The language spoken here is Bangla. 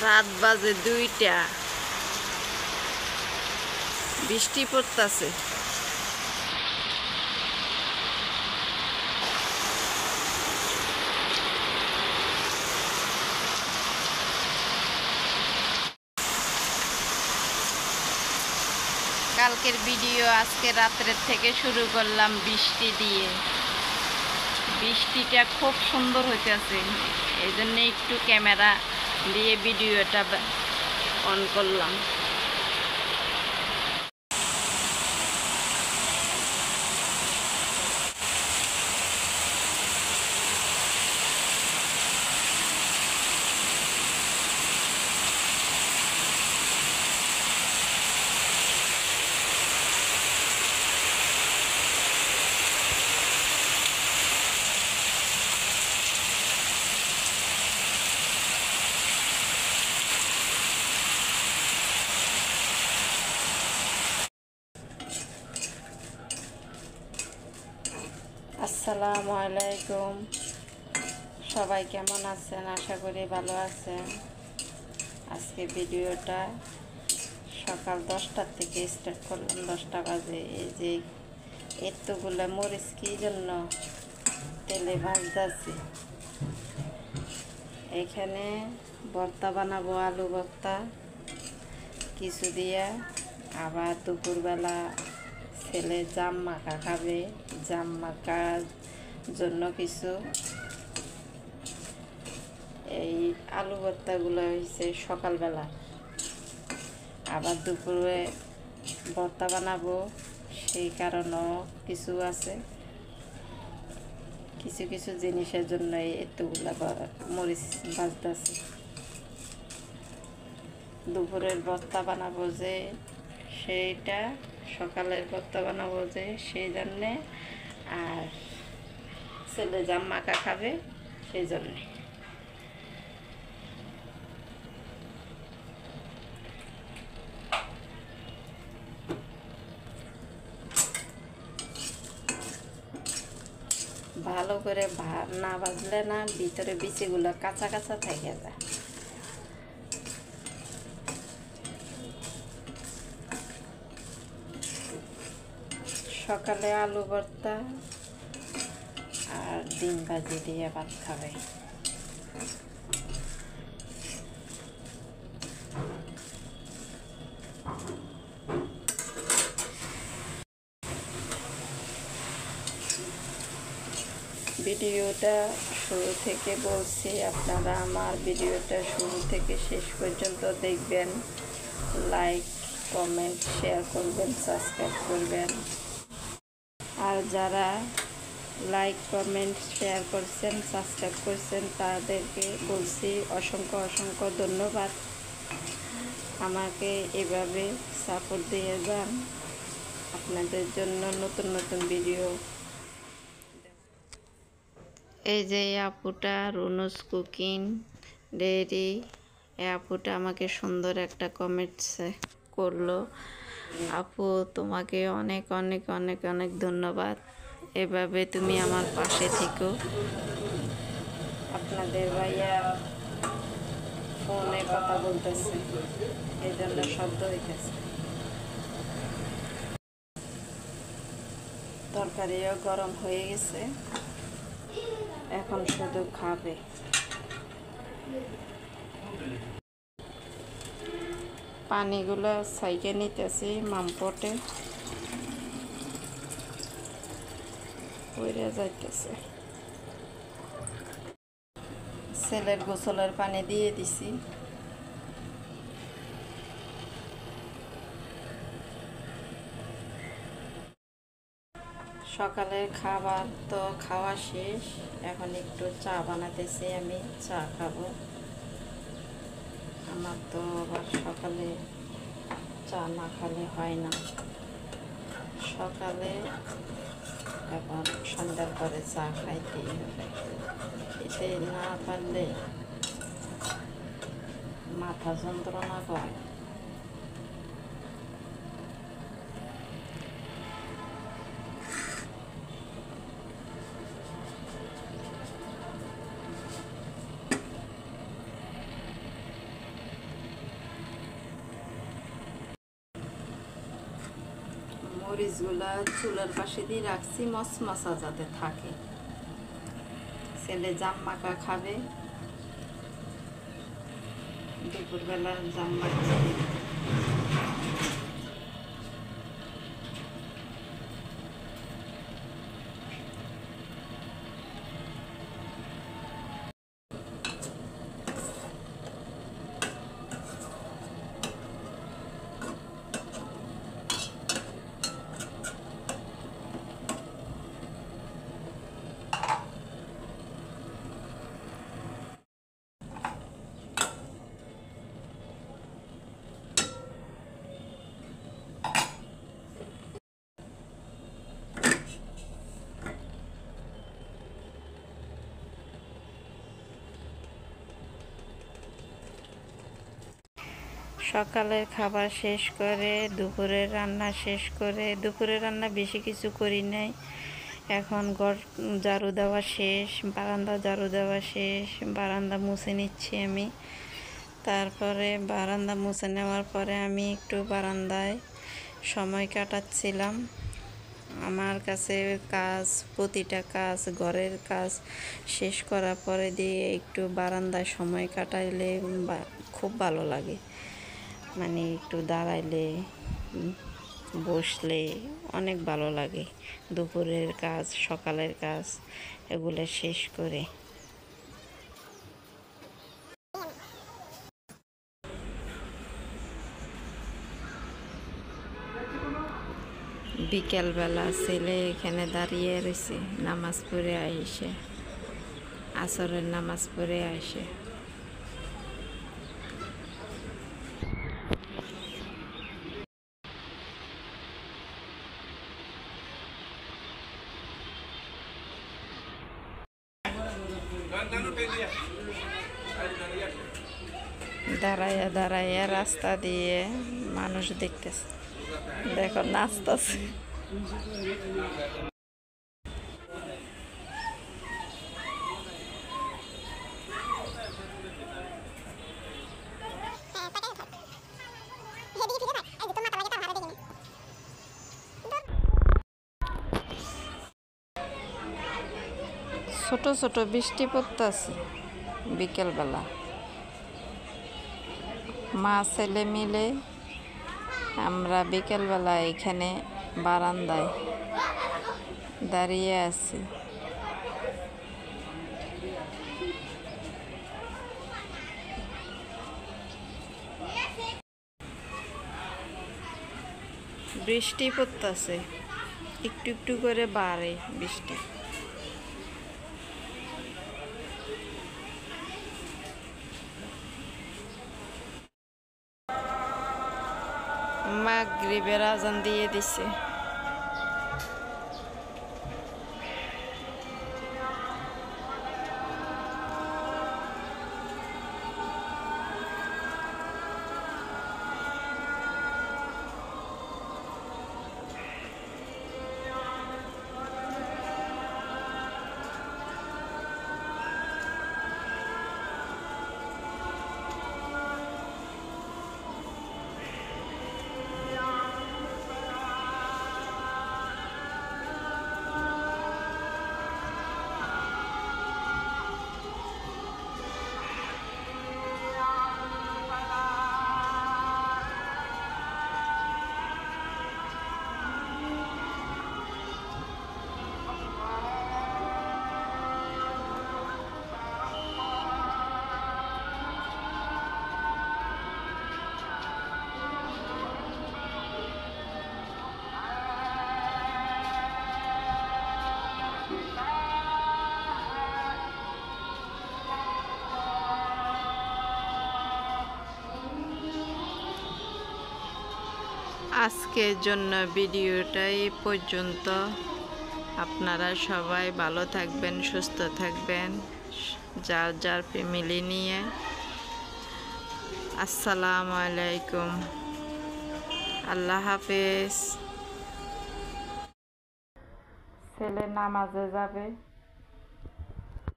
রাত বাজে 2টা, বৃষ্টি পড়তাছে। কালকের ভিডিও আজকে রাত্রের থেকে শুরু করলাম বৃষ্টি দিয়ে। বৃষ্টিটা খুব সুন্দর হইতেছে, এই জন্য একটু ক্যামেরা দিয়ে ভিডিওটা অন করলাম। আসসালামু আলাইকুম, সবাই কেমন আছেন? আশা করি ভালো আছেন। আজকে ভিডিওটা সকাল 10টার থেকে স্টার্ট করলাম, 10টা বাজে। এই যে এতগুলো মরিচ কি জন্য তেলে ভাজতেছি। এখানে ভর্তা বানাবো, আলু ভর্তা কিছু দিয়ে। আবার দুপুরবেলা ছেলে জাম মাখা খাবে, জাম মাখার জন্য কিছু। এই আলু ভর্তাগুলো হয়েছে সকালবেলা। আবার দুপুরে ভর্তা বানাবো, সেই কারণেও কিছু আছে। কিছু কিছু জিনিসের জন্য এতগুলা মরিচ ভাজতেছি। দুপুরের ভর্তা বানাবো যে সেইটা, সকালের ভর্তা বানাবো যে সেই জন্যে, আর ছেলে জাম মাখা খাবে সেই জন্যে। ভালো করে না ভাজলে না ভিতরে বিচিগুলো কাঁচা কাঁচা থেকে যায়। সকালে আলু ভর্তা আর ডিম ভাজি দিয়ে ভাত খাবে। ভিডিওটা শুরু থেকে বলছি, আপনারা আমার ভিডিওটা শুরু থেকে শেষ পর্যন্ত দেখবেন। লাইক, কমেন্ট, শেয়ার করবেন, সাবস্ক্রাইব করবেন। আর যারা লাইক, কমেন্ট, শেয়ার করছেন, সাবস্ক্রাইব করছেন, তাদেরকে বলছি অসংখ্য অসংখ্য ধন্যবাদ। আমাকে এভাবে সাপোর্ট দিয়ে যান। আপনাদের জন্য নতুন নতুন ভিডিও। এই যে আপুটা রুনুস কুকিং ডেইরি, এই আপুটা আমাকে সুন্দর একটা কমেন্টস করলো। আপু, তোমাকে অনেক অনেক অনেক অনেক ধন্যবাদ। এভাবে তুমি আমার পাশে থেকো। আপনাদের ভাইয়া ফোনে কথা বলতেছে, এই জন্য শব্দ হইতেছে। তরকারিও গরম হয়ে গেছে, এখন শুধু খাবে। পানিগুলো সাইকে নিতেছি মামপটে, পড়ে যাইতেছে। ছেলের গোসলের পানি দিয়ে দিছি। সকালের খাবার তো খাওয়া শেষ, এখন একটু চা বানাতেছি। আমি চা খাবো। আমার তো আবার সকালে চা না খেলে হয় না। সকালে এখন সন্ধ্যার পরে চা খাইতেই হবে। খেতে না পারলে মাথা যন্ত্রণা করে। মরিচগুলা চুলার পাশে দিয়ে রাখছি মশমশা যাতে থাকে। ছেলে জাম মাখা খাবে, দুপুরবেলার জাম মাখা। সকালের খাবার শেষ করে দুপুরের রান্না শেষ করে, দুপুরের রান্না বেশি কিছু করি নাই। এখন ঘর ঝাড়ু দেওয়া শেষ, বারান্দা ঝাড়ু দেওয়া শেষ, বারান্দা মুছে নিচ্ছি আমি। তারপরে বারান্দা মুছে নেওয়ার পরে আমি একটু বারান্দায় সময় কাটাচ্ছিলাম। আমার কাছে কাজ, প্রতিটা কাজ, ঘরের কাজ শেষ করার পরে দিয়ে একটু বারান্দায় সময় কাটাইলে খুব ভালো লাগে। মানে একটু দাঁড়াইলে, বসলে অনেক ভালো লাগে। দুপুরের কাজ, সকালের কাজ এগুলো শেষ করে বিকেলবেলা ছেলে এখানে দাঁড়িয়ে রয়েছে, নামাজ পড়ে আইসে, আসরের নামাজ পড়ে আইসে। দাঁড়াইয়া দাঁড়াইয়া রাস্তা দিয়ে মানুষ দেখতেছে, দেখো নাচতেছে। ছোট ছোট বৃষ্টি পড়তেছে বিকেলবেলা। মা ছেলে মিলে আমরা বিকেলবেলা এখানে বারান্দায় দাঁড়িয়ে আছি। বৃষ্টি পড়তেছে, একটু একটু করে বাড়ে বৃষ্টি। মাগরিবের আজান দিয়ে দিছে। আজকের জন্য ভিডিওটা এই পর্যন্ত। আপনারা সবাই ভালো থাকবেন, সুস্থ থাকবেন, যার যার ফ্যামিলি নিয়ে। আসসালামু আলাইকুম, আল্লাহ হাফেজ। ছেলে নামাজে যাবে।